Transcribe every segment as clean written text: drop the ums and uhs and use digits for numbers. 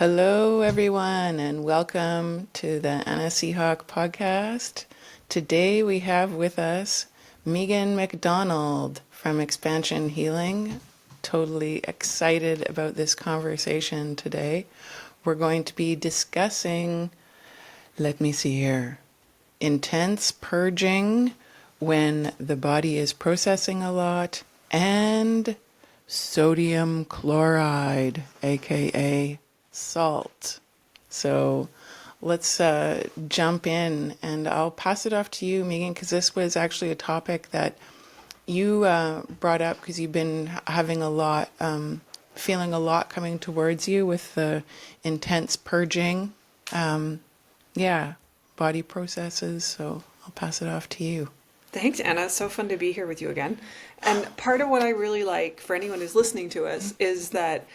Hello, everyone, and welcome to the Anna Seahawk podcast. Today we have with us Megan Mcdonald from Expansion Healing. Totally excited about this conversation today. We're going to be discussing, let me see here, intense purging when the body is processing a lot and sodium chloride, aka salt. So let's jump in, and I'll pass it off to you, Megan, because this was actually a topic that you brought up because you've been having a lot, feeling a lot coming towards you with the intense purging. Yeah, body processes. So I'll pass it off to you. Thanks, Anna. So fun to be here with you again. And part of what I really like for anyone who's listening to us is that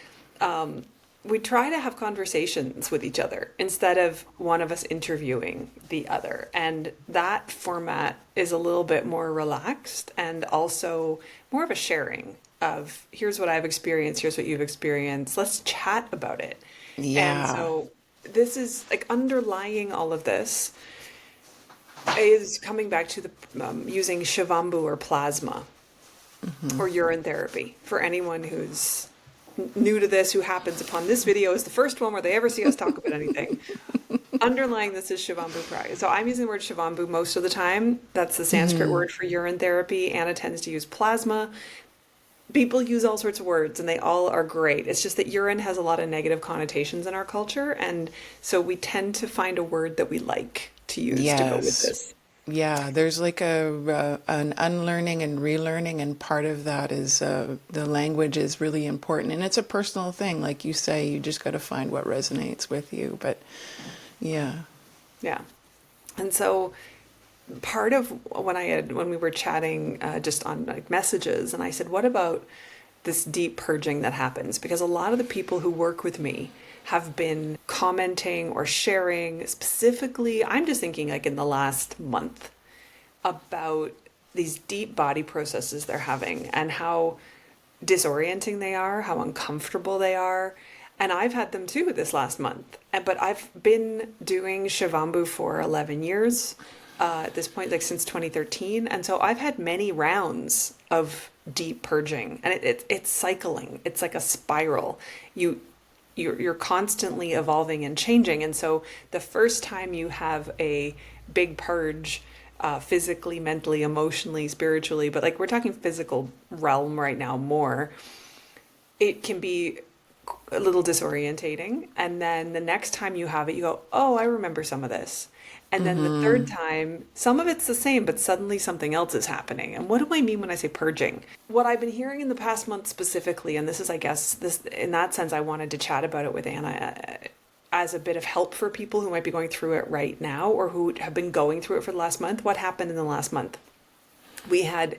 we try to have conversations with each other instead of one of us interviewing the other. And that format is a little bit more relaxed and also more of a sharing of here's what I've experienced, here's what you've experienced. Let's chat about it. And Yeah. so this is like underlying all of this is coming back to the using Shivambu or plasma or urine therapy for anyone who's new to this, who happens upon this video is the first one where they ever see us talk about anything. Underlying this is Shivambu practice. So I'm using the word Shivambu most of the time. That's the Sanskrit word for urine therapy. Anna tends to use plasma. People use all sorts of words and they all are great. It's just that urine has a lot of negative connotations in our culture. And so we tend to find a word that we like to use to go with Yes. this. Yeah, there's like an unlearning and relearning, and part of that is the language is really important, and it's a personal thing. Like you say, you just got to find what resonates with you. But yeah, Yeah. And so part of when we were chatting just on like messages, and I said, what about this deep purging that happens? Because a lot of the people who work with me have been commenting or sharing specifically, I'm just thinking like in the last month, about these deep body processes they're having and how disorienting they are, how uncomfortable they are. And I've had them too this last month. But I've been doing Shivambu for 11 years at this point, like since 2013. And so I've had many rounds of deep purging, and it's cycling. It's like a spiral. You're constantly evolving and changing. And so the first time you have a big purge, physically, mentally, emotionally, spiritually, but like we're talking physical realm right now more, it can be a little disorientating. And then the next time you have it, you go, oh, I remember some of this. And then the third time, some of it's the same, but suddenly something else is happening. And what do I mean when I say purging? What I've been hearing in the past month specifically, and this is, I guess, this in that sense, I wanted to chat about it with Anna as a bit of help for people who might be going through it right now or who have been going through it for the last month. What happened in the last month? We had,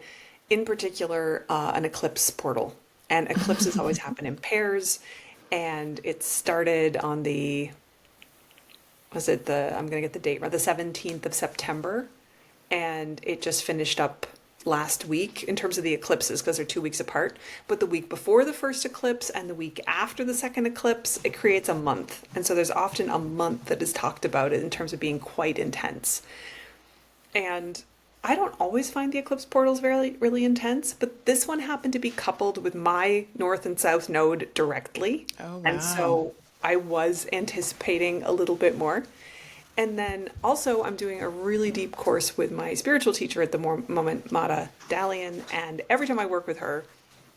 in particular, an eclipse portal. And eclipses always happen in pairs. And it started on I'm going to get the date right, the 17th of September. And it just finished up last week in terms of the eclipses because they're 2 weeks apart. But the week before the first eclipse and the week after the second eclipse, it creates a month. And so there's often a month that is talked about in terms of being quite intense. And I don't always find the eclipse portals really, really intense, but this one happened to be coupled with my north and south node directly. oh And wow, so I was anticipating a little bit more. And then also I'm doing a really deep course with my spiritual teacher at the moment, Dalian. And every time I work with her,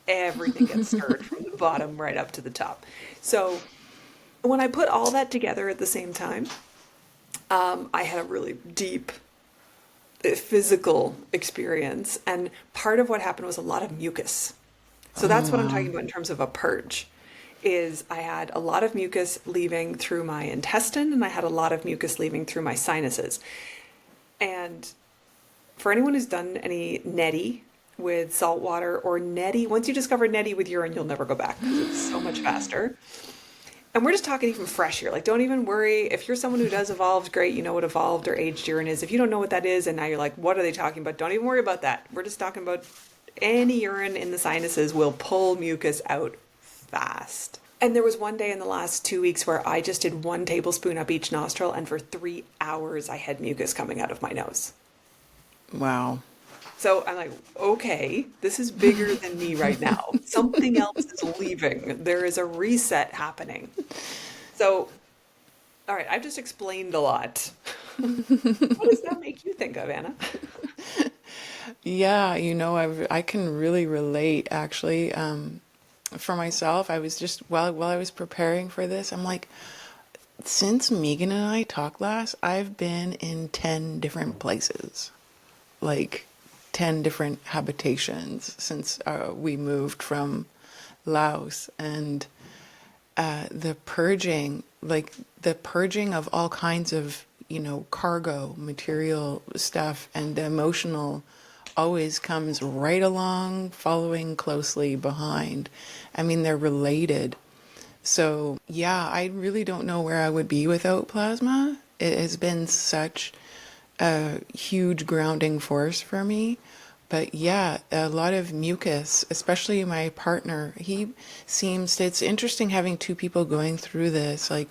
everything gets stirred from the bottom right up to the top. So when I put all that together at the same time, I had a really deep physical experience. And part of what happened was a lot of mucus. So oh that's what I'm wow, talking about in terms of a purge. Is I had a lot of mucus leaving through my intestine and I had a lot of mucus leaving through my sinuses. And for anyone who's done any neti with salt water or neti, once you discover neti with urine, you'll never go back because it's so much faster. And we're just talking even fresh here. Like, don't even worry. If you're someone who does evolved, great, you know what evolved or aged urine is. If you don't know what that is and now you're like, what are they talking about? Don't even worry about that. We're just talking about any urine in the sinuses will pull mucus out fast. And there was one day in the last 2 weeks where I just did 1 tablespoon up each nostril, and for 3 hours I had mucus coming out of my nose. Wow. So I'm like, okay, this is bigger than me right now. Something else is leaving. There is a reset happening. So, all right, I've just explained a lot. What does that make you think of, Anna? Yeah, I can really relate actually. For myself, I was just while I was preparing for this, I'm like, since Megan and I talked last, I've been in 10 different places, like 10 different habitations since we moved from Laos. And the purging, like the purging of all kinds of, cargo, material stuff, and the emotional always comes right along, following closely behind. I mean, they're related. So, yeah, I really don't know where I would be without plasma. It has been such a huge grounding force for me. But yeah, a lot of mucus, especially my partner, it's interesting having two people going through this, like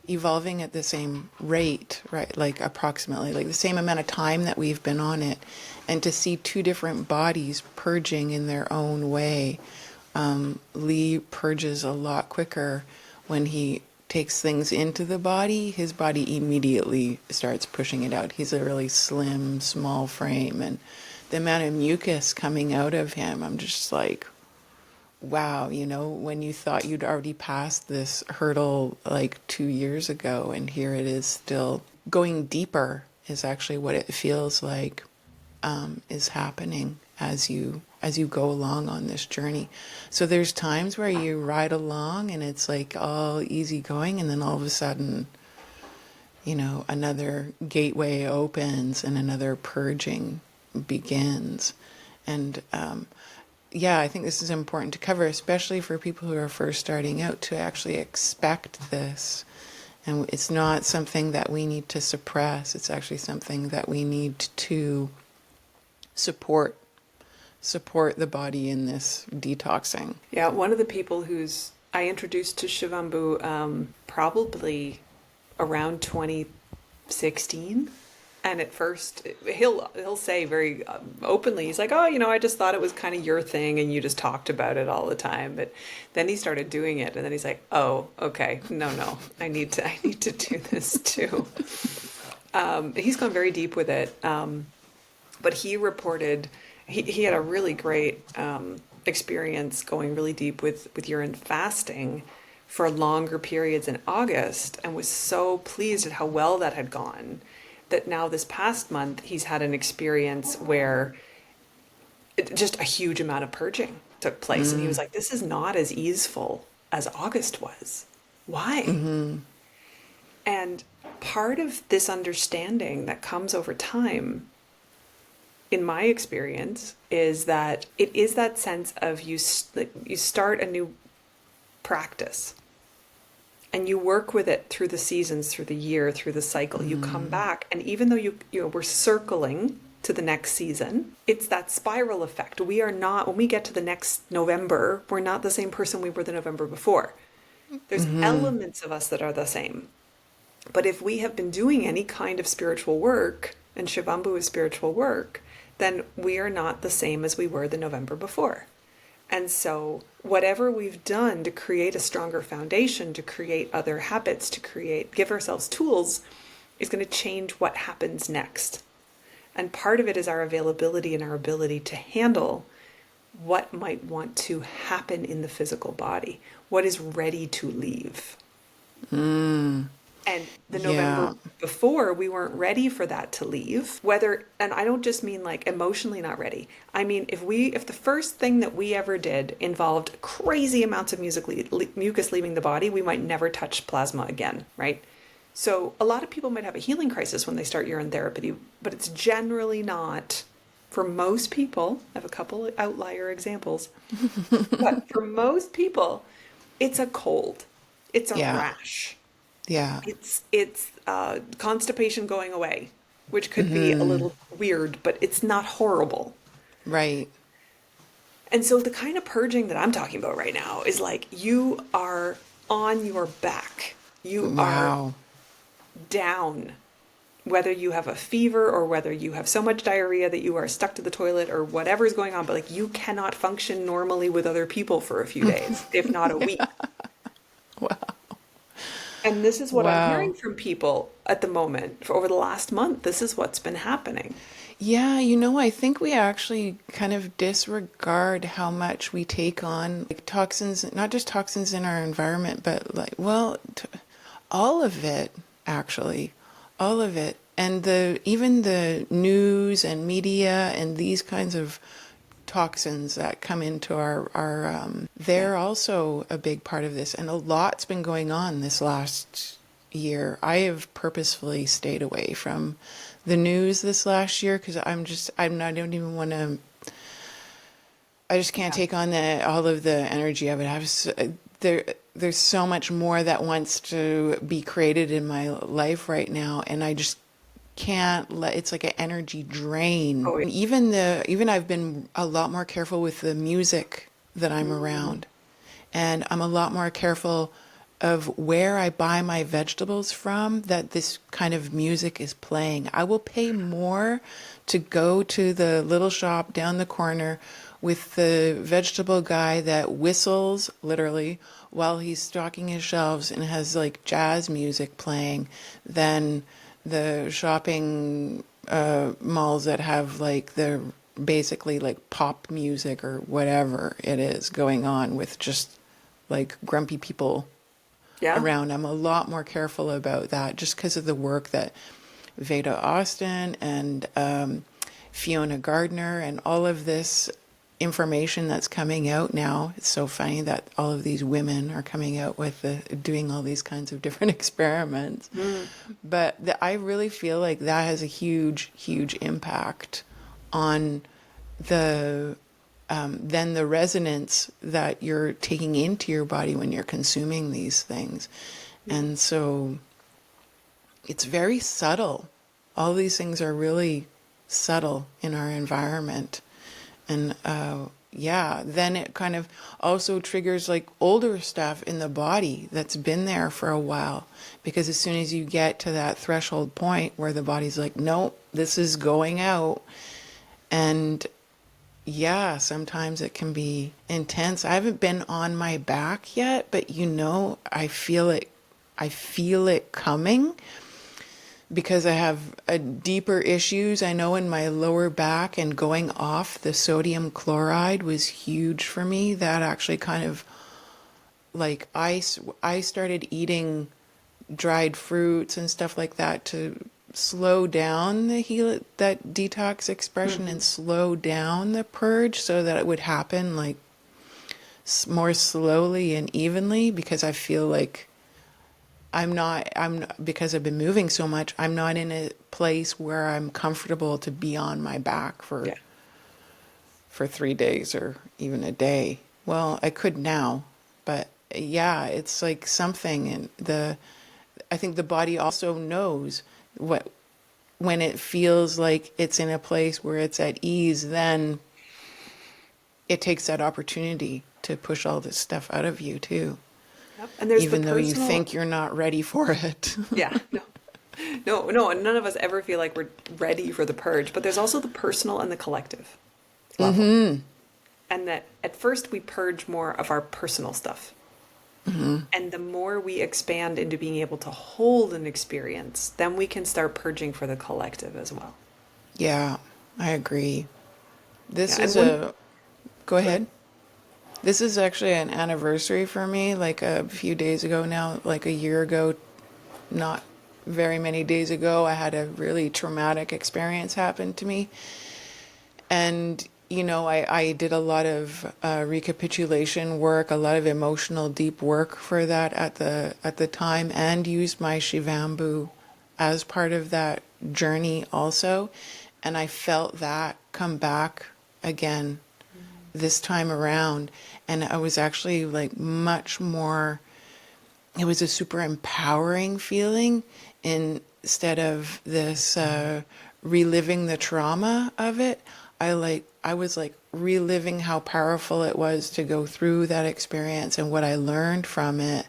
evolving at the same rate, right? Like approximately, like the same amount of time that we've been on it. And to see two different bodies purging in their own way. Lee purges a lot quicker when he takes things into the body. His body immediately starts pushing it out. He's a really slim, small frame, and the amount of mucus coming out of him, I'm just like, wow, when you thought you'd already passed this hurdle like 2 years ago, and here it is still going deeper is actually what it feels like is happening as you go along on this journey. So there's times where you ride along and it's like all easy going, and then all of a sudden, another gateway opens and another purging begins. And yeah, I think this is important to cover, especially for people who are first starting out, to actually expect this. And it's not something that we need to suppress. It's actually something that we need to support the body in this detoxing. Yeah, one of the people I introduced to Shivambu probably around 2016. And at first, he'll say very openly, he's like, "Oh, I just thought it was kind of your thing, and you just talked about it all the time." But then he started doing it, and then he's like, "Oh, okay, no, I need to do this too." He's gone very deep with it, but he reported he had a really great experience going really deep with urine fasting for longer periods in August, and was so pleased at how well that had gone, that now this past month he's had an experience where just a huge amount of purging took place. And he was like, this is not as easeful as August was. Why? And part of this understanding that comes over time, in my experience, is that it is that sense of you start a new practice and you work with it through the seasons, through the year, through the cycle. You come back, and even though we're circling to the next season, it's that spiral effect. We are not, when we get to the next November, we're not the same person we were the November before. There's elements of us that are the same. But if we have been doing any kind of spiritual work, and Shivambu is spiritual work, then we are not the same as we were the November before. And so whatever we've done to create a stronger foundation, to create other habits, to give ourselves tools, is going to change what happens next. And part of it is our availability and our ability to handle what might want to happen in the physical body, what is ready to leave. And the November before, we weren't ready for that to leave. And I don't just mean like emotionally not ready. I mean, if the first thing that we ever did involved crazy amounts of mucus leaving the body, we might never touch plasma again, right? So a lot of people might have a healing crisis when they start urine therapy, but it's generally not. For most people, I have a couple of outlier examples, but for most people, it's a cold, it's a rash. Yeah. It's constipation going away, which could be a little weird, but it's not horrible. Right. And so the kind of purging that I'm talking about right now is like you are on your back. You are Wow. down, whether you have a fever or whether you have so much diarrhea that you are stuck to the toilet or whatever's going on, but like you cannot function normally with other people for a few days, if not a week. Wow. And this is what I'm hearing Wow. from people at the moment. For over the last month, this is what's been happening. Yeah, I think we actually kind of disregard how much we take on like toxins, not just toxins in our environment, but like, well, all of it, actually, all of it. And even the news and media and these kinds of toxins that come into our Yeah. they're also a big part of this. And a lot's been going on this last year. I have purposefully stayed away from the news this last year because I don't even want to, I just can't Yeah. take on all of the energy of it. There's so much more that wants to be created in my life right now, and I just can't let, it's like an energy drain. Oh, yeah. And even I've been a lot more careful with the music that I'm around. And I'm a lot more careful of where I buy my vegetables from that this kind of music is playing. I will pay more to go to the little shop down the corner with the vegetable guy that whistles literally while he's stocking his shelves and has like jazz music playing than the shopping malls that have like the basically like pop music or whatever it is going on with just like grumpy people Yeah. around. I'm a lot more careful about that just because of the work that Veda Austin and Fiona Gardner and all of this information that's coming out now. It's so funny that all of these women are coming out with doing all these kinds of different experiments. But I really feel like that has a huge, huge impact on the then the resonance that you're taking into your body when you're consuming these things. And so it's very subtle. All these things are really subtle in our environment. And yeah, then it kind of also triggers like older stuff in the body that's been there for a while. Because as soon as you get to that threshold point where the body's like, nope, this is going out. And yeah, sometimes it can be intense. I haven't been on my back yet, but I feel it. I feel it coming because I have deeper issues. I know in my lower back and going off the sodium chloride was huge for me. That actually kind of like I started eating dried fruits and stuff like that to slow down that detox expression and slow down the purge so that it would happen like more slowly and evenly because I feel like because I've been moving so much, I'm not in a place where I'm comfortable to be on my back Yeah. for 3 days or even a day. Well, I could now, but yeah, it's like something I think the body also knows when it feels like it's in a place where it's at ease, then it takes that opportunity to push all this stuff out of you too, Yep. And there's the even though you personal. think you're not ready for it. Yeah. No. No, no, and none of us ever feel like we're ready for the purge, but there's also the personal and the collective level. And that at first we purge more of our personal stuff. And the more we expand into being able to hold an experience, then we can start purging for the collective as well. Yeah, I agree. Yeah, This and is one. go Go ahead. ahead. This is actually an anniversary for me, like a few days ago now, like a year ago, not very many days ago, I had a really traumatic experience happen to me. And, I did a lot of recapitulation work, a lot of emotional deep work for that at the time, and used my Shivambu as part of that journey also. And I felt that come back again this time around. And I was actually like much more, it was a super empowering feeling instead of this reliving the trauma of it. I like I was like reliving how powerful it was to go through that experience and what I learned from it,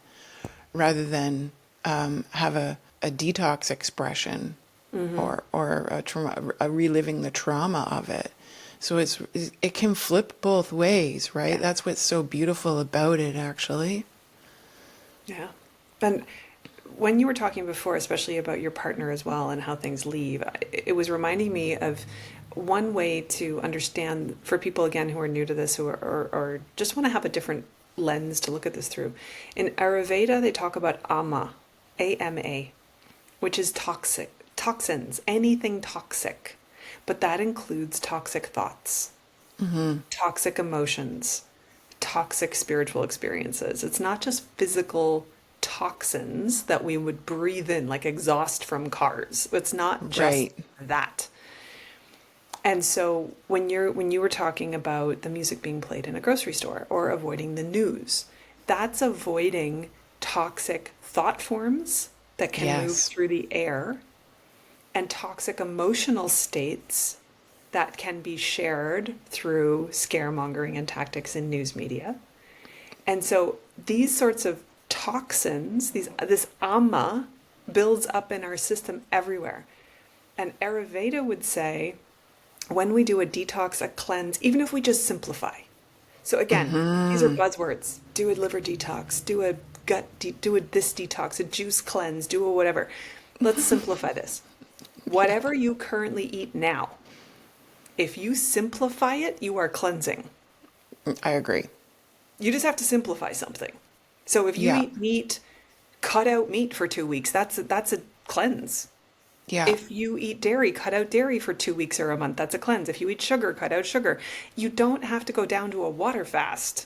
rather than have a detox expression, or a trauma, a reliving the trauma of it. So it can flip both ways, right? Yeah. That's what's so beautiful about it, actually. Yeah. And when you were talking before, especially about your partner as well and how things leave, it was reminding me of one way to understand for people, again, who are new to this, who are, or just want to have a different lens to look at this through. In Ayurveda, they talk about AMA, which is toxins, anything toxic. But that includes toxic thoughts, toxic emotions, toxic spiritual experiences. It's not just physical toxins that we would breathe in, like exhaust from cars. It's not just Right. that. And so when you were talking about the music being played in a grocery store or avoiding the news, that's avoiding toxic thought forms that can move Yes. through the air, and toxic emotional states that can be shared through scaremongering and tactics in news media. And so these sorts of toxins, this ama, builds up in our system everywhere. And Ayurveda would say, when we do a detox, a cleanse, even if we just simplify. So again, these are buzzwords. Do a liver detox, do a do a this detox, a juice cleanse, do a whatever. Let's simplify this. Whatever you currently eat now, if you simplify it, you are cleansing. I agree. You just have to simplify something. So if you Yeah. eat meat, cut out meat for 2 weeks. That's a cleanse. Yeah. If you eat dairy, cut out dairy for 2 weeks or a month. That's a cleanse. If you eat sugar, cut out sugar. You don't have to go down to a water fast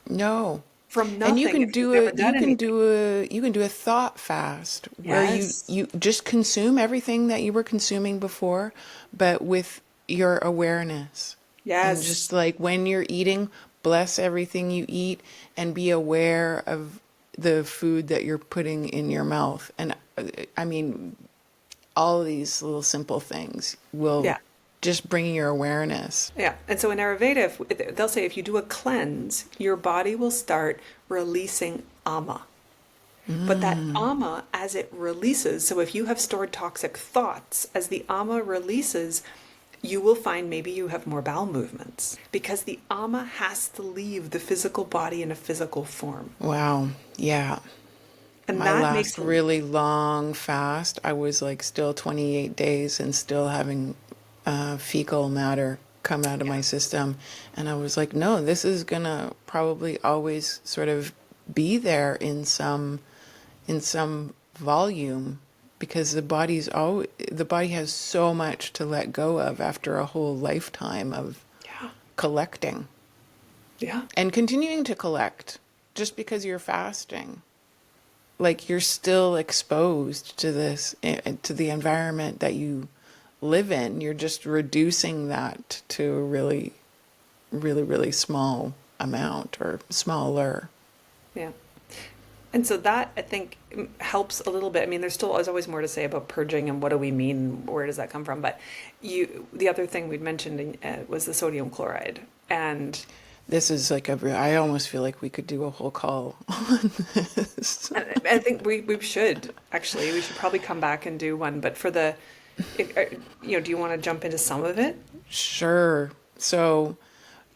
No. from And nothing if you've never done anything. you can do a thought fast where Yes. you just consume everything that you were consuming before, but with your awareness. And Yes. just like when you're eating, bless everything you eat and be aware of the food that you're putting in your mouth. And I mean, all of these little simple things will Yeah. just bring your awareness. Yeah. And so in Ayurveda, they'll say if you do a cleanse, your body will start releasing ama. But that ama, as it releases, so if you have stored toxic thoughts, as the ama releases, you will find maybe you have more bowel movements because the ama has to leave the physical body in a physical form. Wow. Yeah. And My that makes last really long fast, I was like still 28 days and still having fecal matter come out of my system. And I was like, no, this is gonna probably always sort of be there in some volume, because the body has so much to let go of after a whole lifetime of yeah. collecting Yeah. and continuing to collect. Just because you're fasting, like you're still exposed to this, to the environment that you live in. You're just reducing that to a really, really, really small amount, or smaller. Yeah. And so that, I think, helps a little bit. I mean, there's always more to say about purging and what do we mean, where does that come from? But the other thing we'd mentioned was the sodium chloride. And This is like I almost feel like we could do a whole call on this. I think we should, actually, we should probably come back and do one. But do you want to jump into some of it? Sure. So,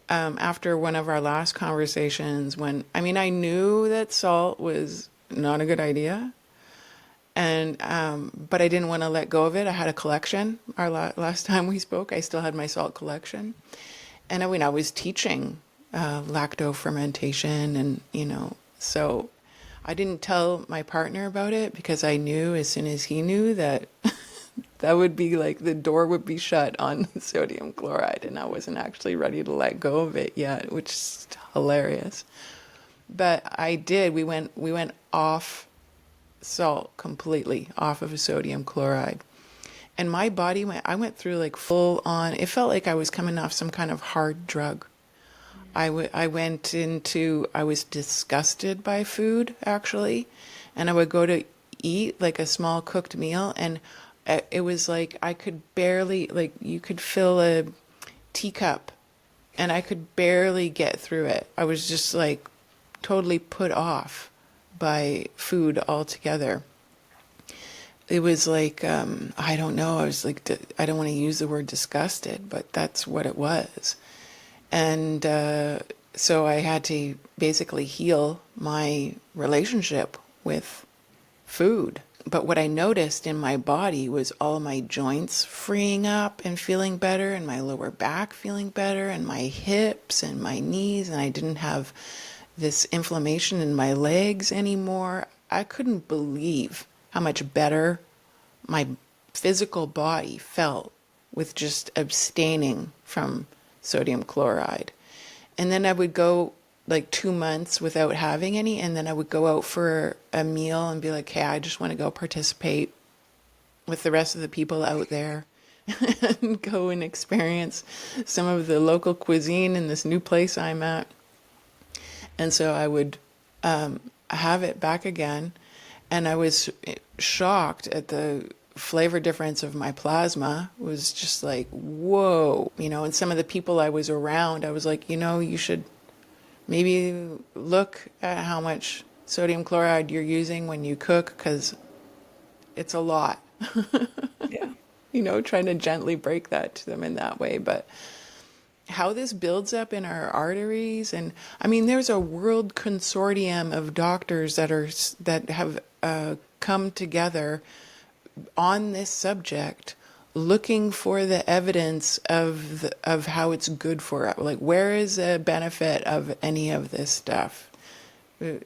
after one of our last conversations, I knew that salt was not a good idea, and but I didn't want to let go of it. I had a collection. Our last time we spoke, I still had my salt collection, and I was teaching lacto fermentation, and so I didn't tell my partner about it because I knew as soon as he knew that that would be like the door would be shut on sodium chloride, and I wasn't actually ready to let go of it yet, which is hilarious. But I did. We went off salt completely, off of sodium chloride. And my body I went through like full on, it felt like I was coming off some kind of hard drug. I was disgusted by food, actually. And I would go to eat like a small cooked meal, and it was like I could barely, like you could fill a teacup and I could barely get through it. I was just like totally put off by food altogether. It was like, I don't know, I was like, I don't want to use the word disgusted, but that's what it was. And so I had to basically heal my relationship with food. But what I noticed in my body was all my joints freeing up and feeling better, and my lower back feeling better, and my hips and my knees, and I didn't have this inflammation in my legs anymore. I couldn't believe how much better my physical body felt with just abstaining from sodium chloride. And then I would go like 2 months without having any, and then I would go out for a meal and be like, hey, I just want to go participate with the rest of the people out there and go and experience some of the local cuisine in this new place I'm at. And so I would have it back again, and I was shocked at the flavor difference of my plasma. It was just like, whoa, and some of the people I was around, I was like, you should maybe look at how much sodium chloride you're using when you cook, because it's a lot. Yeah. Trying to gently break that to them in that way. But how this builds up in our arteries, and I mean, there's a world consortium of doctors that have come together on this subject, looking for the evidence of how it's good for us. Like, where is the benefit of any of this stuff?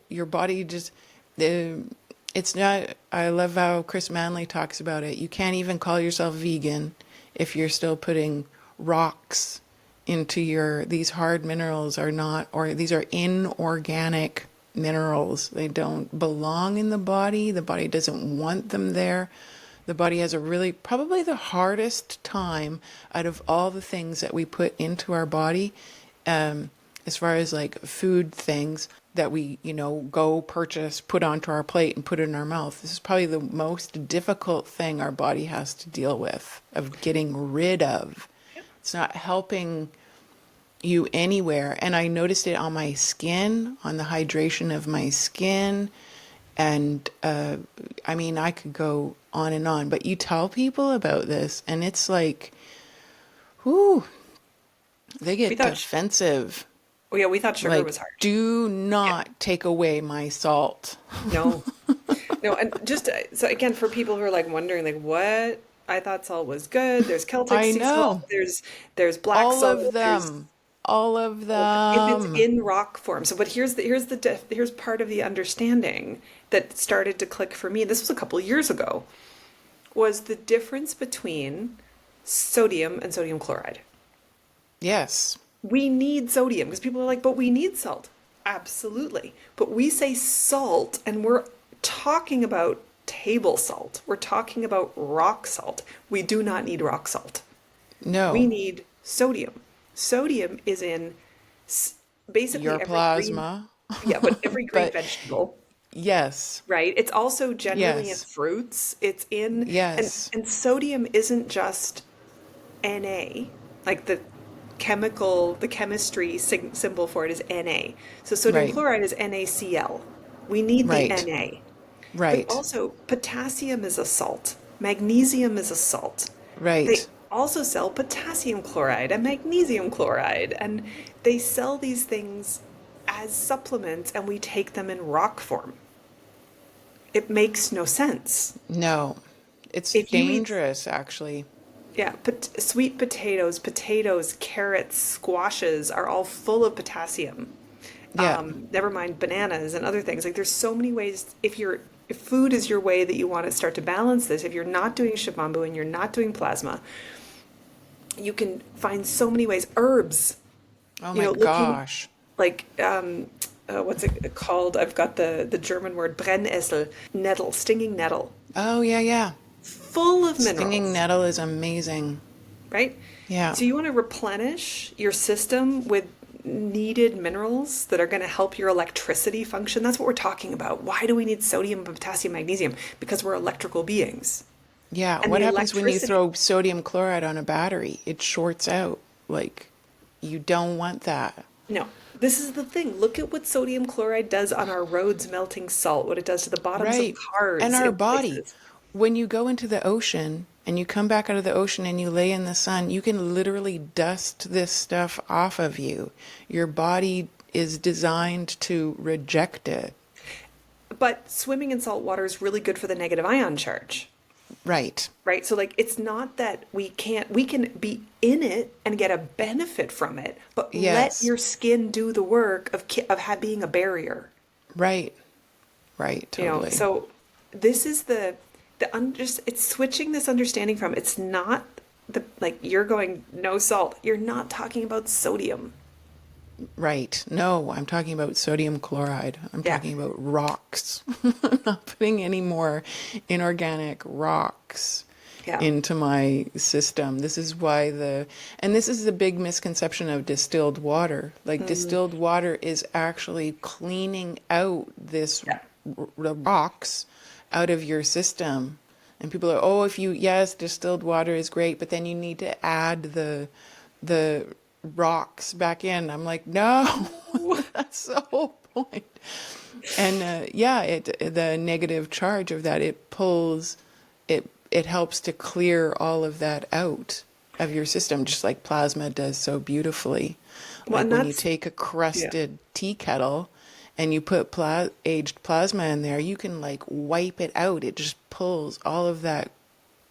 Your body just, it's not, I love how Chris Manley talks about it. You can't even call yourself vegan if you're still putting rocks into these hard minerals are not, or these are inorganic minerals. They don't belong in the body. The body doesn't want them there. The body has probably the hardest time out of all the things that we put into our body, as far as like food things that we, go purchase, put onto our plate and put it in our mouth. This is probably the most difficult thing our body has to deal with, of getting rid of. It's not helping you anywhere. And I noticed it on my skin, on the hydration of my skin. And I mean, I could go on and on, but you tell people about this and it's like, whoo, they get defensive. Oh yeah, we thought sugar Like, was hard. do not take away my salt. No, no, and just so again, for people who are like wondering, like, what? I thought salt was good. There's Celtic I sea salt. know. There's black All salt. of them. All of If it's them. in rock form. So, but here's part of the understanding that started to click for me. This was a couple of years ago. Was the difference between sodium and sodium chloride. Yes. We need sodium because people are like, but we need salt. Absolutely. But we say salt and we're talking about table salt. We're talking about rock salt. We do not need rock salt. No. We need sodium. Sodium is in basically Your every plasma. but every green But vegetable, yes. right? It's also generally in Yes. fruits. It's in, Yes. and sodium isn't just Na, like the chemistry symbol for it is Na. So sodium Right. chloride is NaCl. We need the Right. Na. Right. But also, potassium is a salt. Magnesium is a salt. They Right. also sell potassium chloride and magnesium chloride, and they sell these things as supplements, and we take them in rock form. It makes no sense. No. It's If you eat, dangerous, actually. yeah, sweet potatoes, carrots, squashes are all full of potassium. Yeah. Never mind bananas and other things. Like, there's so many ways. If food is your way that you want to start to balance this, if you're not doing Shivambu and you're not doing plasma, you can find so many ways. Herbs, Oh you my know, looking gosh. like what's it called? I've got the German word Brennnessel, nettle, stinging nettle, Oh, yeah, yeah. full of Stinging minerals, nettle is amazing. right? Yeah. So you want to replenish your system with needed minerals that are going to help your electricity function. That's what we're talking about. Why do we need sodium, potassium, magnesium? Because we're electrical beings. Yeah. And What the happens when you electricity, throw sodium chloride on a battery? It shorts out. Like, You don't want that. No. This is the thing. Look at what sodium chloride does on our roads melting salt, what it does to the bottoms of Right. And cars our in body. places. When you go into the ocean and you come back out of the ocean and you lay in the sun, you can literally dust this stuff off of you. Your body is designed to reject it. But swimming in salt water is really good for the negative ion charge. Right. Right? So like it's not that we can be in it and get a benefit from it, but let Yes. your skin do the work being a barrier. Right. Right. Totally. So this is just it's switching this understanding from it's not the like you're going no salt. You're not talking about sodium. Right. No, I'm talking about sodium chloride. I'm Yeah. talking about rocks. I'm not putting any more inorganic rocks Yeah. into my system. This is why and this is the big misconception of distilled water. Like distilled water is actually cleaning out Yeah. the rocks out of your system. And people are, oh, yes, distilled water is great, but then you need to add the rocks back in. I'm like, no, that's the whole point. And the negative charge of that, it helps to clear all of that out of your system, just like plasma does so beautifully. Well, Like and when you that's take a yeah. crusted tea kettle and you put aged plasma in there, you can like wipe it out. It just pulls all of that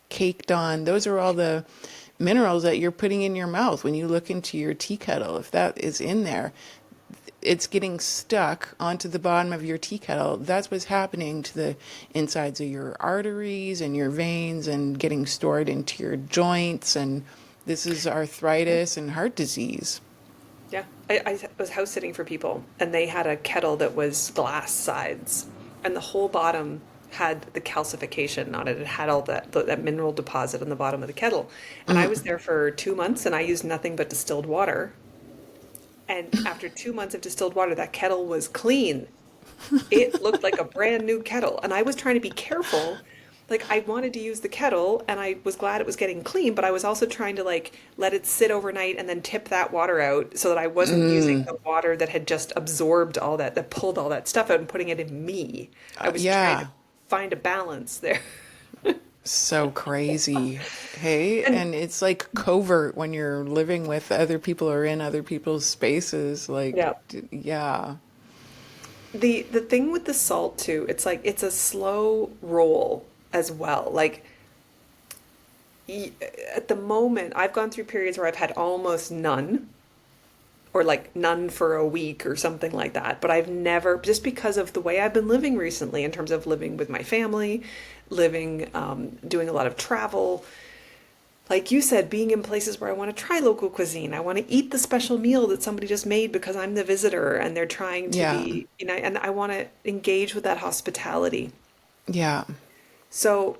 caked on. Those are all the minerals that you're putting in your mouth when you look into your tea kettle. If that is in there, it's getting stuck onto the bottom of your tea kettle. That's what's happening to the insides of your arteries and your veins and getting stored into your joints. And this is arthritis and heart disease. Yeah. I was house sitting for people and they had a kettle that was glass sides and the whole bottom had the calcification on it. It had all that mineral deposit on the bottom of the kettle. And I was there for 2 months and I used nothing but distilled water. And after 2 months of distilled water, that kettle was clean. It looked like a brand new kettle. And I was trying to be careful. Like I wanted to use the kettle and I was glad it was getting clean, but I was also trying to like let it sit overnight and then tip that water out so that I wasn't using the water that had just absorbed that pulled all that stuff out and putting it in me. I was trying Yeah. to find a balance there. So crazy. Hey, And and it's like covert when you're living with other people or in other people's spaces. Like, yeah. yeah. The thing with the salt too, it's like it's a slow roll as well. Like at the moment, I've gone through periods where I've had almost none, or like none for a week or something like that. But I've never, just because of the way I've been living recently, in terms of living with my family, doing a lot of travel. Like you said, being in places where I want to try local cuisine, I want to eat the special meal that somebody just made because I'm the visitor and they're trying to Yeah. be, and I want to engage with that hospitality. Yeah. So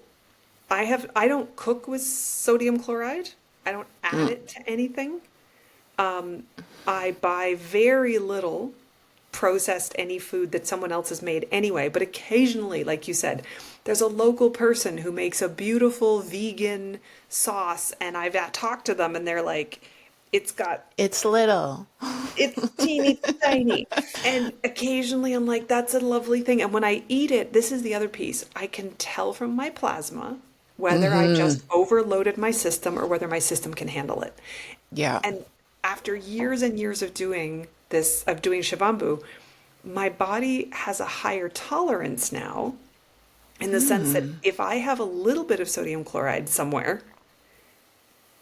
I don't cook with sodium chloride. I don't add it to anything. I buy very little processed any food that someone else has made anyway, but occasionally, like you said, there's a local person who makes a beautiful vegan sauce and I've talked to them and they're like, It's little. it's teeny tiny. And occasionally I'm like, that's a lovely thing. And when I eat it, this is the other piece. I can tell from my plasma whether I just overloaded my system or whether my system can handle it. Yeah. And after years and years of doing this, of doing Shivambu, my body has a higher tolerance now in the sense that if I have a little bit of sodium chloride somewhere,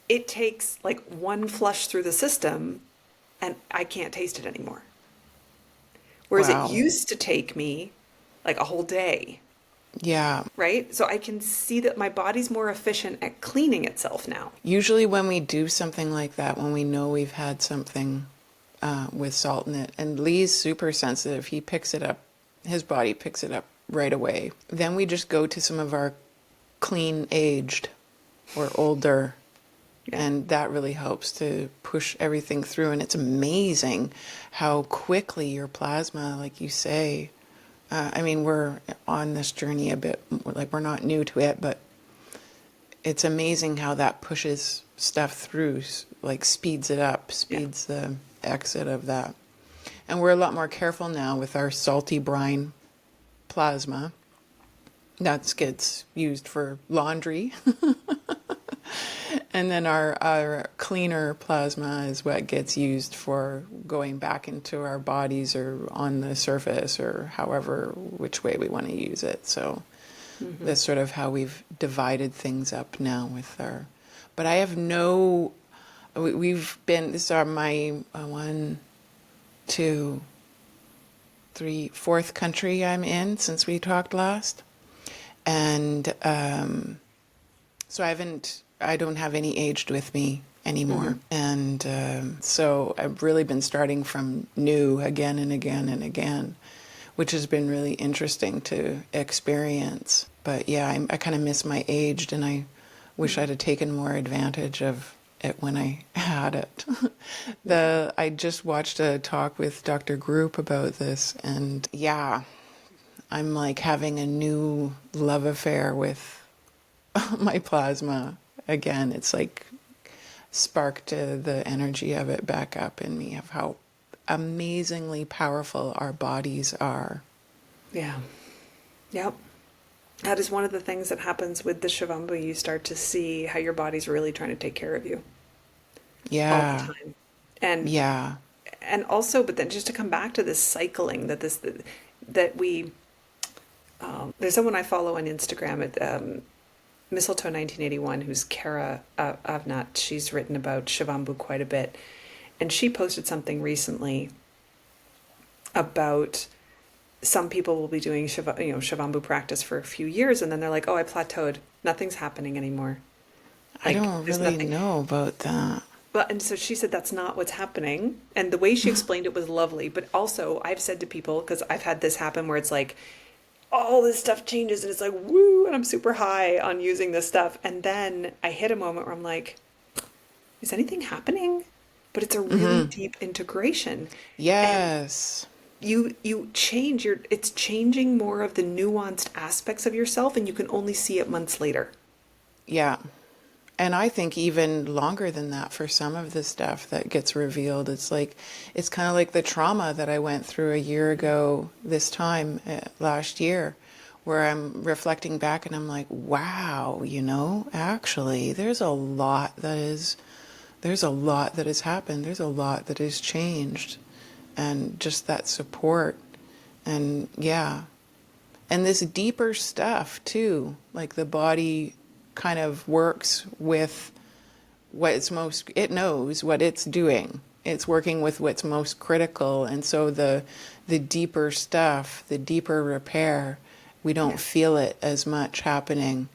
it takes like one flush through the system and I can't taste it anymore. Whereas it Wow. used to take me like a whole day, Yeah. right? So I can see that my body's more efficient at cleaning itself now. Usually when we do something like that, when we know we've had something with salt in it, and Lee's super sensitive, he picks it up, his body picks it up right away. Then we just go to some of our clean aged or older, Yeah. and that really helps to push everything through. And it's amazing how quickly your plasma, like you say, I mean, we're on this journey a bit, like we're not new to it, but it's amazing how that pushes stuff through, like speeds it up, speeds the exit of that. And we're a lot more careful now with our salty brine plasma. That gets used for laundry. And then our cleaner plasma is what gets used for going back into our bodies or on the surface or however, which way we want to use it. So that's sort of how we've divided things up now with our, but I have no, we've been, this are my one, two, three, fourth country I'm in since we talked last. And so I don't have any aged with me anymore. And so I've really been starting from new again and again and again, which has been really interesting to experience. But yeah, I kind of miss my aged, and I wish I'd have taken more advantage of it when I had it. I just watched a talk with Dr. Group about this, and yeah, I'm like having a new love affair with my plasma again. It's like sparked the energy of it back up in me, of how amazingly powerful our bodies are. Yeah. Yep. That is one of the things that happens with the Shivambu. You start to see how your body's really trying to take care of you Yeah. all the time. And Yeah. and also, but then just to come back to this cycling that we there's someone I follow on Instagram at Mistletoe 1981, who's Kara Avnat. She's written about Shivambu quite a bit, and she posted something recently about some people will be doing Shivambu practice for a few years, and then they're like, "Oh, I plateaued. Nothing's happening anymore." I Like, don't there's really nothing. know about that. But and so she said that's not what's happening, and the way she explained it was lovely. But also, I've said to people, because I've had this happen where it's like all this stuff changes and it's like woo, and I'm super high on using this stuff, and then I hit a moment where I'm like, is anything happening? But it's a really deep integration, and Yes. you change it's changing more of the nuanced aspects of yourself, and you can only see it months later. Yeah. And I think even longer than that for some of the stuff that gets revealed. It's like, it's kind of like the trauma that I went through a year ago this time last year, where I'm reflecting back and I'm like, wow, actually, there's a lot that has happened. There's a lot that has changed. And just that support. And yeah. And this deeper stuff too, like the body kind of works with it knows what it's doing. It's working with what's most critical. And so the deeper stuff, the deeper repair, we don't feel it as much happening.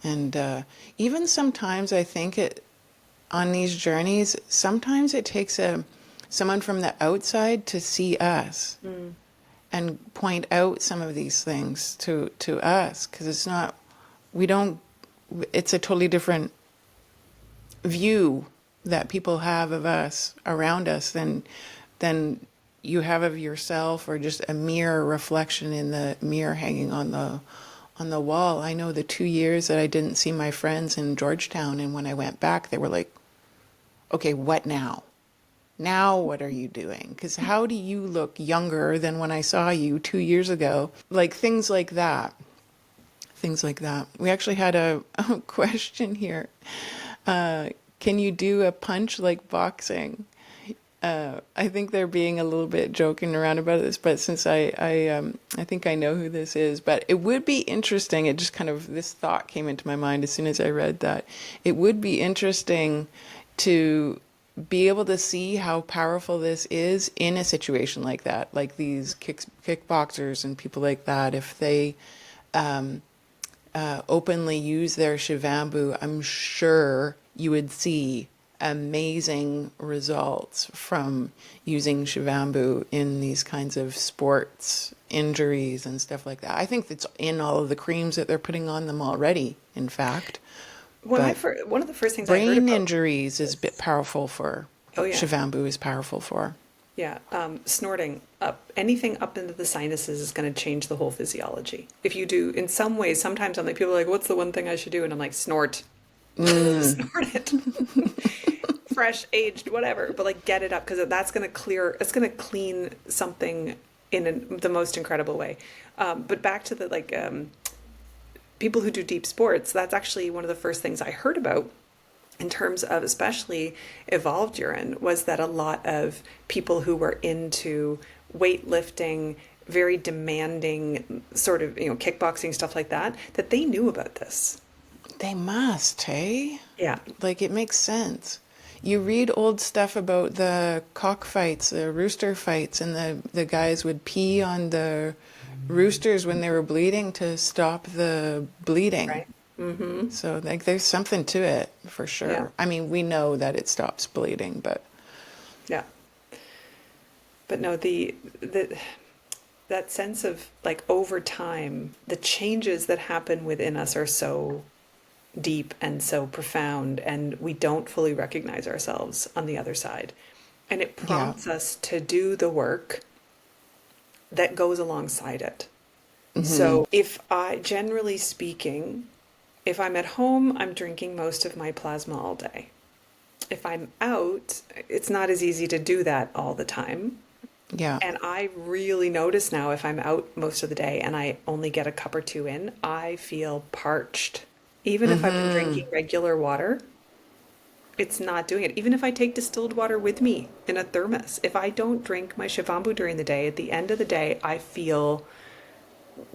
And even sometimes I think on these journeys, sometimes it takes someone from the outside to see us and point out some of these things to us, because it's a totally different view that people have of us around us than you have of yourself, or just a mere reflection in the mirror hanging on the wall. I know the 2 years that I didn't see my friends in Georgetown, and when I went back, they were like, okay, what now? Now what are you doing? Because how do you look younger than when I saw you 2 years ago? Like things like that. Things like that. We actually had a question here. Can you do a punch like boxing? I think they're being a little bit joking around about this, but since I think I know who this is, but it would be interesting. It just kind of, this thought came into my mind as soon as I read that. It would be interesting to be able to see how powerful this is in a situation like that, like these kickboxers and people like that, if they openly use their Shivambu, I'm sure you would see amazing results from using Shivambu in these kinds of sports injuries and stuff like that. I think that's in all of the creams that they're putting on them already, in fact. But One of the first things I heard brain about injuries is a bit this. powerful for, Oh yeah. Shivambu is powerful for. Yeah, snorting anything up into the sinuses is going to change the whole physiology. If you do, in some ways, sometimes I'm like, people are like, what's the one thing I should do? And I'm like, snort. Snort it. Fresh, aged, whatever, but like get it up because that's going to clear, it's going to clean something in the most incredible way. But back to the people who do deep sports, that's actually one of the first things I heard about in terms of especially evolved urine was that a lot of people who were into weightlifting, very demanding sort of, kickboxing, stuff like that, that they knew about this. They must, hey? Yeah. Like it makes sense. You read old stuff about the cockfights, the rooster fights, and the guys would pee on the roosters when they were bleeding to stop the bleeding. Right. Mm-hmm. So like there's something to it for sure. Yeah. I mean, we know that it stops bleeding, but Yeah. But no, the that sense of like over time, the changes that happen within us are so deep and so profound, and we don't fully recognize ourselves on the other side. And it prompts us to do the work that goes alongside it. So if generally speaking, if I'm at home, I'm drinking most of my plasma all day. If I'm out, it's not as easy to do that all the time. yeah. And I really notice now if I'm out most of the day and I only get a cup or two in, I feel parched. Even if I've been drinking regular water, it's not doing it. Even if I take distilled water with me in a thermos, if I don't drink my Shivambu during the day, at the end of the day, I feel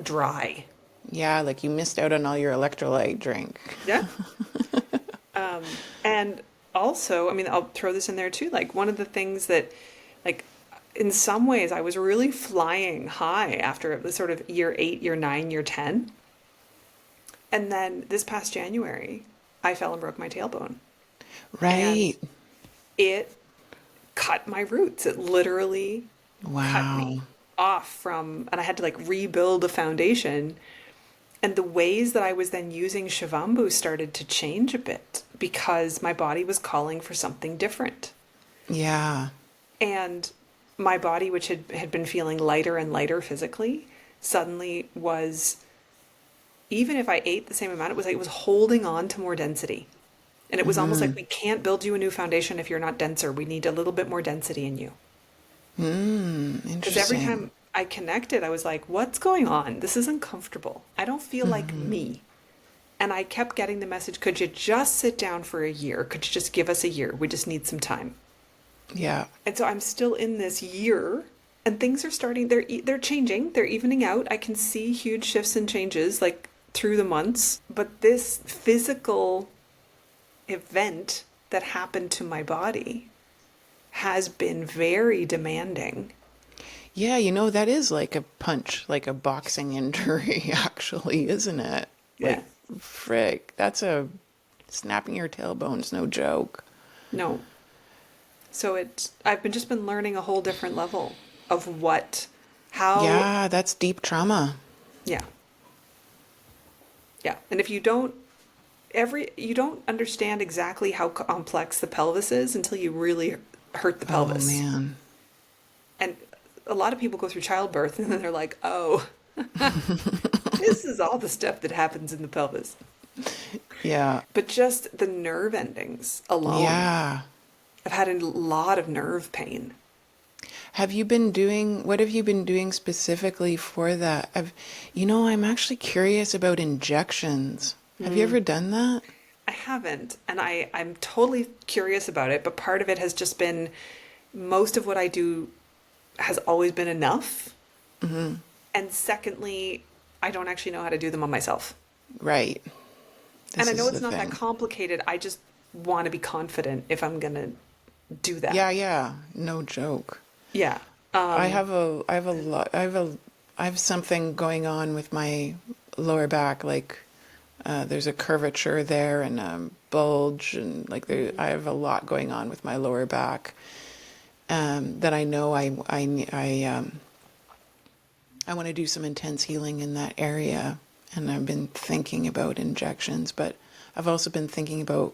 dry. Yeah, like you missed out on all your electrolyte drink. Yeah. And also, I mean, I'll throw this in there too. Like one of the things that, like, in some ways, I was really flying high after the sort of year 8, year 9, year 10. And then this past January, I fell and broke my tailbone. Right. And it cut my roots. It literally cut Wow. me off from, and I had to like rebuild a foundation. And the ways that I was then using Shivambu started to change a bit because my body was calling for something different. Yeah. And my body, which had been feeling lighter and lighter physically, suddenly was, even if I ate the same amount, it was like it was holding on to more density. And it was almost like we can't build you a new foundation if you're not denser. We need a little bit more density in you. Because every Interesting. time I connected, I was like, what's going on? This is uncomfortable. I don't feel like me. And I kept getting the message, could you just sit down for a year? Could you just give us a year? We just need some time. Yeah. And so I'm still in this year and things are starting, they're changing, they're evening out. I can see huge shifts and changes like through the months. But this physical event that happened to my body has been very demanding. Yeah, that is like a punch, like a boxing injury, actually, isn't it? Yeah. Like, frick, snapping your tailbone's no joke. No. So I've just been learning a whole different level of how. Yeah, that's deep trauma. Yeah. Yeah. And if you don't understand exactly how complex the pelvis is until you really hurt the pelvis. Oh, man. And a lot of people go through childbirth and then they're like, oh, this is all the stuff that happens in the pelvis. Yeah. But just the nerve endings alone. Yeah. I've had a lot of nerve pain. What have you been doing specifically for that? I'm actually curious about injections. Have you ever done that? I haven't, and I'm totally curious about it, but part of it has just been most of what I do has always been enough. And secondly, I don't actually know how to do them on myself. Right. And I know it's the not that thing. complicated. I just want to be confident if I'm going to do that. Yeah. No joke. Yeah. I have something going on with my lower back, like there's a curvature there and a bulge, and I have a lot going on with my lower back that I know I want to do some intense healing in that area, and I've been thinking about injections, but I've also been thinking about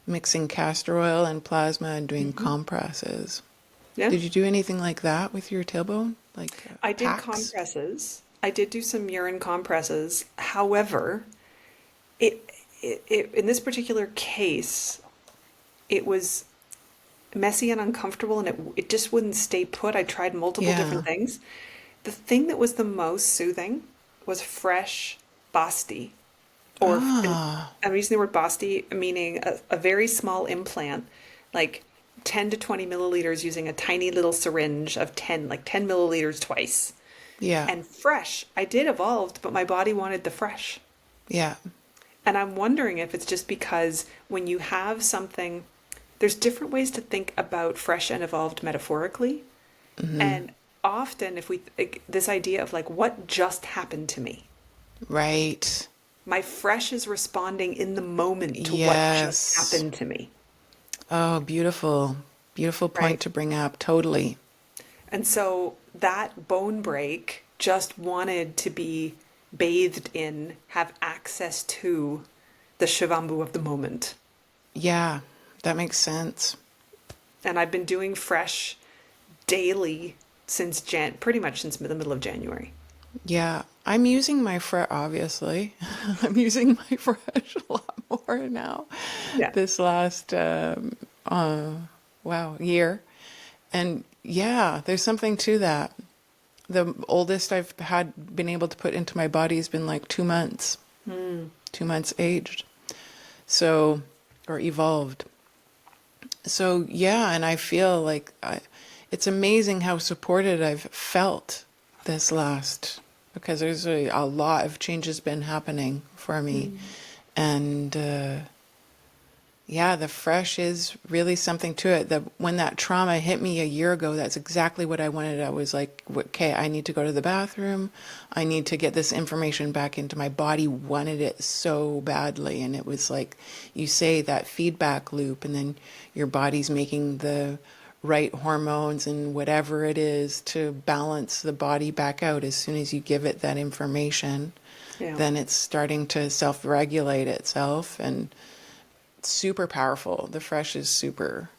mixing castor oil and plasma and doing compresses. Yeah. Did you do anything like that with your tailbone? I did packs? compresses. I did do some urine compresses. However, in this particular case, it was messy and uncomfortable, and it just wouldn't stay put. I tried multiple Yeah. different things. The thing that was the most soothing was fresh basti, and Ah, I'm using the word basti meaning a very small implant, like 10 to 20 milliliters using a tiny little syringe of 10, like 10 milliliters twice. yeah. And fresh, I did evolved, but my body wanted the fresh. Yeah. And I'm wondering if it's just because when you have something, there's different ways to think about fresh and evolved metaphorically. Hmm. And often, if we, like, this idea of like, what just happened to me? Right. My fresh is responding in the moment to what just Yes. happened to me, Oh, beautiful. Beautiful point right? to bring up. Totally. And so that bone break just wanted to be bathed in, have access to the Shivambu of the moment. Yeah, that makes sense. And I've been doing fresh daily since pretty much since the middle of January. Yeah, I'm using my fresh, obviously. I'm using my fresh a lot more now Yeah. this last, wow, year. And yeah, there's something to that. The oldest I've had been able to put into my body has been like 2 months, 2 months aged. So, or evolved. So yeah, and I feel like it's amazing how supported I've felt this last, because there's a lot of changes been happening for me, and yeah, the fresh is really something to it. That when that trauma hit me a year ago, that's exactly what I wanted. I was like, okay, I need to go to the bathroom. I need to get this information back into my body. Wanted it so badly. And it was like you say, that feedback loop, and then your body's making the right hormones and whatever it is to balance the body back out. As soon as you give it that information, Yeah. then it's starting to self-regulate itself, and super powerful. The fresh is super,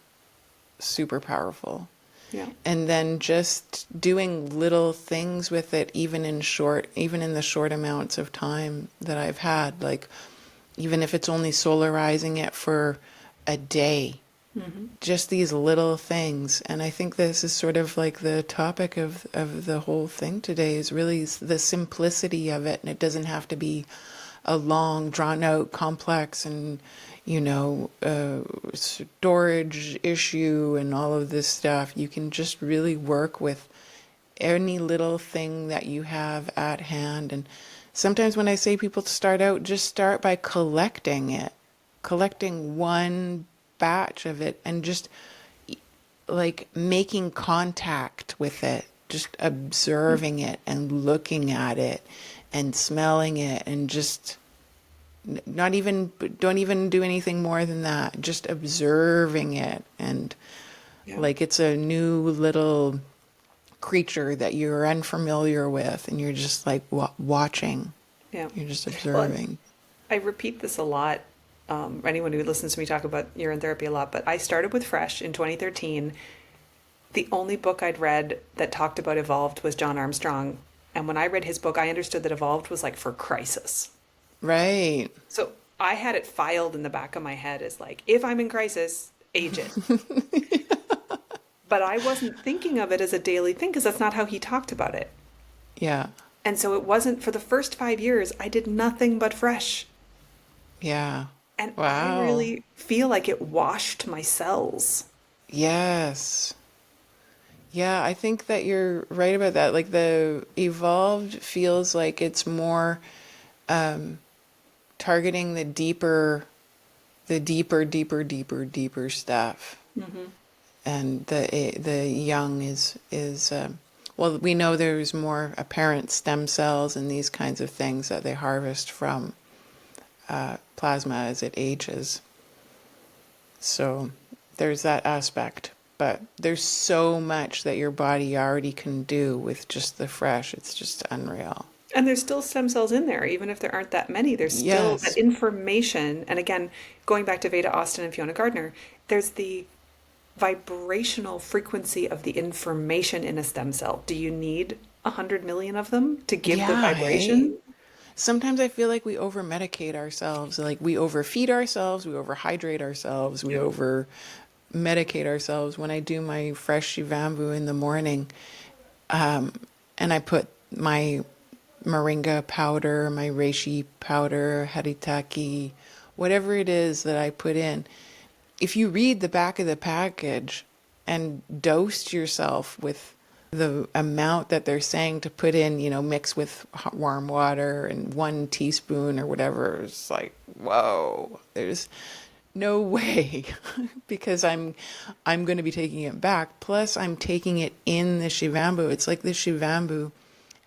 super powerful. Yeah. And then just doing little things with it, even in the short amounts of time that I've had, like even if it's only solarizing it for a day, just these little things. And I think this is sort of like the topic of the whole thing today, is really the simplicity of it. And it doesn't have to be a long, drawn out, complex, and storage issue and all of this stuff. You can just really work with any little thing that you have at hand. And sometimes when I say people to start out, just start by collecting it, collecting one batch of it, and just like making contact with it, just observing it and looking at it and smelling it, and just not even don't even do anything more than that, just observing it. And Yeah. like it's a new little creature that you're unfamiliar with, and you're just like watching, Yeah. you're just Well, observing. I repeat this a lot. Anyone who listens to me talk about urine therapy a lot, but I started with Fresh in 2013. The only book I'd read that talked about evolved was John Armstrong. And when I read his book, I understood that evolved was like for crisis. Right. So I had it filed in the back of my head as like, if I'm in crisis, age it. But I wasn't thinking of it as a daily thing because that's not how he talked about it. Yeah. And so it wasn't for the first 5 years, I did nothing but Fresh. Yeah. And I Wow. really feel like it washed my cells. Yes. Yeah, I think that you're right about that. Like the evolved feels like it's more targeting the deeper stuff. And the young is well, we know there's more apparent stem cells and these kinds of things that they harvest from plasma as it ages. So there's that aspect. But there's so much that your body already can do with just the fresh. It's just unreal. And there's still stem cells in there, even if there aren't that many. There's still that Yes. information. And again, going back to Veda Austin and Fiona Gardner, there's the vibrational frequency of the information in a stem cell. Do you need 100 million of them to give the Yeah, hey? vibration? sometimes I feel like we over medicate ourselves. Like we overfeed ourselves, we overhydrate ourselves, we Yeah. over medicate ourselves. When I do my fresh Shivambu in the morning, and I put my moringa powder, my reishi powder, haritaki, whatever it is that I put in, if you read the back of the package and dose yourself with the amount that they're saying to put in, mix with hot, warm water and 1 teaspoon or whatever, it's like, whoa, there's no way because I'm going to be taking it back. Plus, I'm taking it in the Shivambu. It's like the Shivambu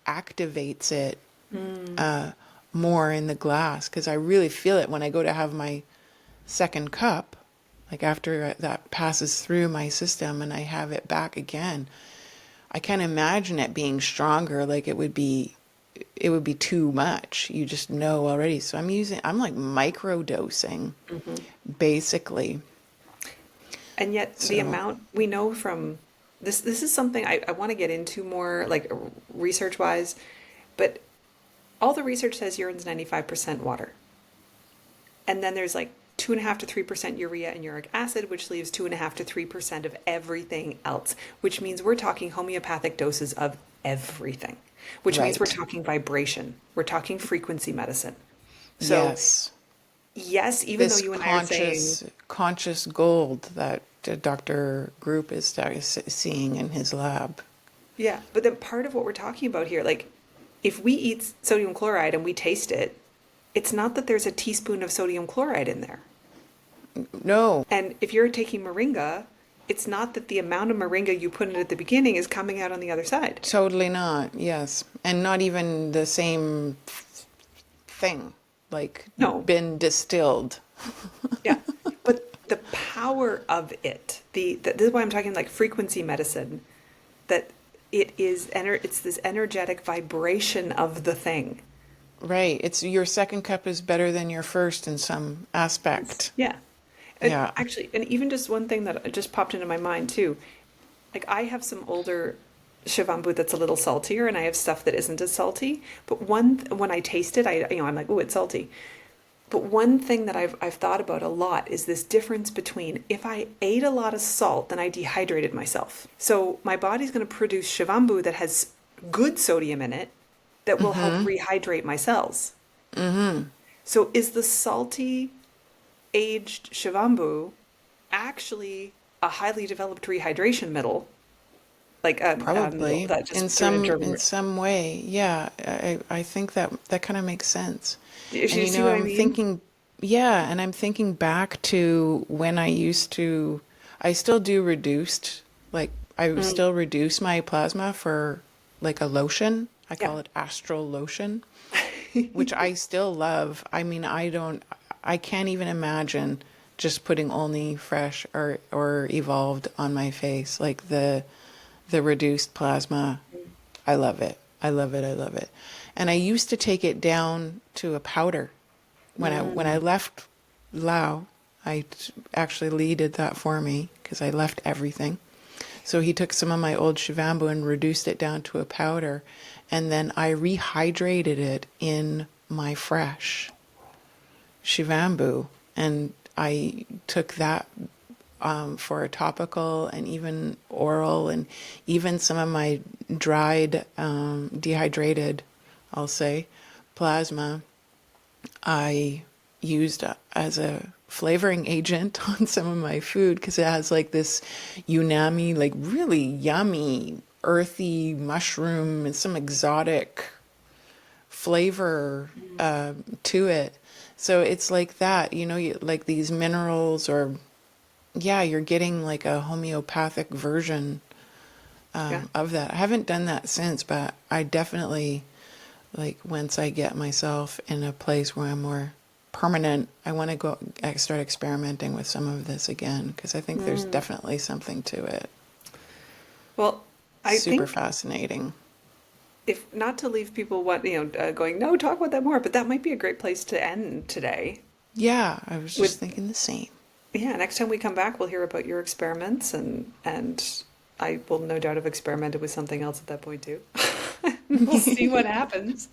activates it more in the glass because I really feel it when I go to have my second cup, like after that passes through my system and I have it back again. I can't imagine it being stronger. Like it would be too much. You just know already. So I'm like micro dosing basically. And yet the So amount we know from this is something I want to get into more like research wise, but all the research says urine's 95% water. And then there's like 2.5 to 3% urea and uric acid, which leaves 2.5 to 3% of everything else, which means we're talking homeopathic doses of everything, which means we're right. talking vibration. We're talking frequency medicine. So Yes. yes, even though This you and I are saying, conscious gold that Dr. Group is seeing in his lab. yeah, but then part of what we're talking about here, like if we eat sodium chloride and we taste it, it's not that there's a teaspoon of sodium chloride in there. No, And if you're taking moringa, it's not that the amount of moringa you put in at the beginning is coming out on the other side. totally not. Yes. And not even the same thing, like No, been distilled. yeah. But the power of it, this is why I'm talking like frequency medicine, that it's this energetic vibration of the thing. Right. It's your second cup is better than your first in some aspect. Yeah. And Yeah. actually, and even just one thing that just popped into my mind too, like I have some older Shivambu that's a little saltier, and I have stuff that isn't as salty. But when I taste it, I'm like, oh, it's salty. But one thing that I've thought about a lot is this difference between if I ate a lot of salt, then I dehydrated myself. So my body's going to produce Shivambu that has good sodium in it that will help rehydrate my cells. So is the salty aged Shivambu actually a highly developed rehydration middle? Like Probably that in just threw into some way. Yeah. I think that kind of makes sense. Do you And see what I I'm mean? thinking, yeah, and I'm thinking back to when I still do reduced, like I still reduce my plasma for like a lotion. I Yeah. call it astral lotion, which I still love. I mean, I can't even imagine just putting only fresh or evolved on my face. Like the reduced plasma, I love it. I love it. I love it. And I used to take it down to a powder. When I left Lao, actually Lee did that for me because I left everything. So he took some of my old Shivambu and reduced it down to a powder, and then I rehydrated it in my fresh Shivambu, and I took that for a topical and even oral, and even some of my dried, dehydrated, I'll say, plasma, I used as a flavoring agent on some of my food because it has like this unami, like really yummy, earthy mushroom and some exotic flavor to it. So it's like that, like these minerals, or yeah, you're getting like a homeopathic version Yeah. of that. I haven't done that since, but I definitely, like, once I get myself in a place where I'm more permanent, I want to start experimenting with some of this again because I think there's definitely something to it. Well, I Super think fascinating. if not to leave people going, no, talk about that more, but that might be a great place to end today. Yeah, I was just With thinking the same. Yeah, next time we come back, we'll hear about your experiments, and I will no doubt have experimented with something else at that point too. We'll see what happens.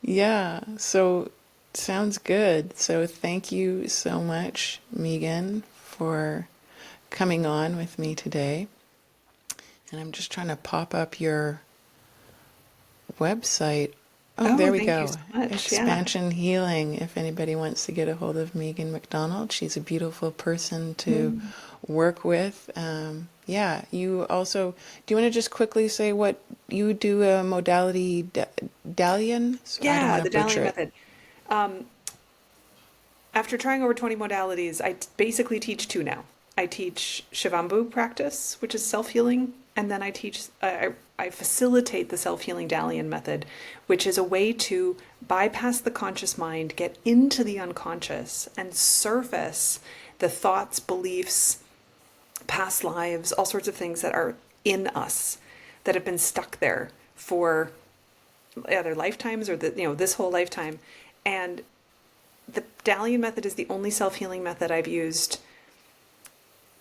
Yeah, so sounds good. So thank you so much, Megan, for coming on with me today. And I'm just trying to pop up your website. Oh, there Oh, we thank you go. so much. Yeah. Expansion Healing. If anybody wants to get a hold of Megan Mcdonald, she's a beautiful person to Mm. work with. Yeah, you also, do you want to just quickly say what you do, a modality, Dalian? So I don't Yeah, want to the butcher Dalian it. Method. Um, After trying over 20 modalities, basically teach two now. I teach Shivambu practice, which is self healing, and then I facilitate the self healing Dalian method, which is a way to bypass the conscious mind, get into the unconscious, and surface the thoughts, beliefs, past lives, all sorts of things that are in us that have been stuck there for other lifetimes or this whole lifetime. And the Dalian method is the only self healing method I've used,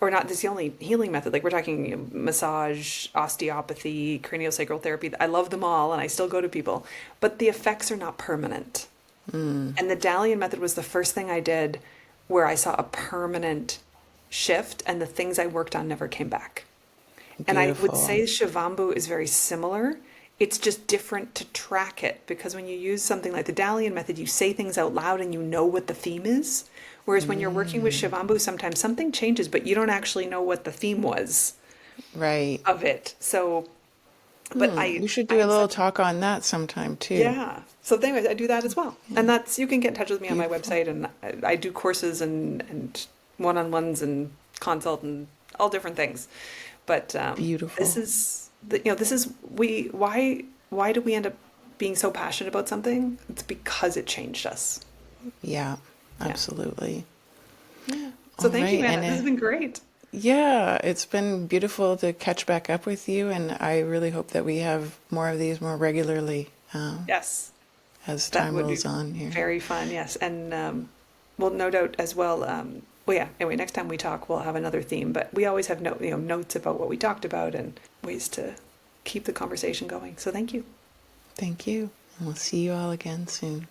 or not. This is the only healing method. Like we're talking massage, osteopathy, craniosacral therapy. I love them all, and I still go to people, but the effects are not permanent. And the Dalian method was the first thing I did where I saw a permanent shift, and the things I worked on never came back. And I would Beautiful. say Shivambu is very similar. It's just different to track it because when you use something like the Dalian method, you say things out loud and you know what the theme is. Whereas when you're working with Shivambu, sometimes something changes, but you don't actually know what the theme was Right. of it. So, but I, We should I do a am little such, talk on that sometime too. yeah. So anyways, I do that as well. Yeah. And that's, you can get in touch with me on my Beautiful. website, and I do courses and one-on-ones and consult and all different things. But this Beautiful. is this is why do we end up being so passionate about something? It's because it changed us. Yeah, Yeah. absolutely. Yeah. So All thank you, right. Anna. And This has been great. yeah, it's been beautiful to catch back up with you. And I really hope that we have more of these more regularly Yes, as that time would be rolls on here. very fun. Yes, and well, no doubt as well. Well, yeah. Anyway, next time we talk, we'll have another theme. But we always have notes about what we talked about and ways to keep the conversation going. So thank you. Thank you. And we'll see you all again soon.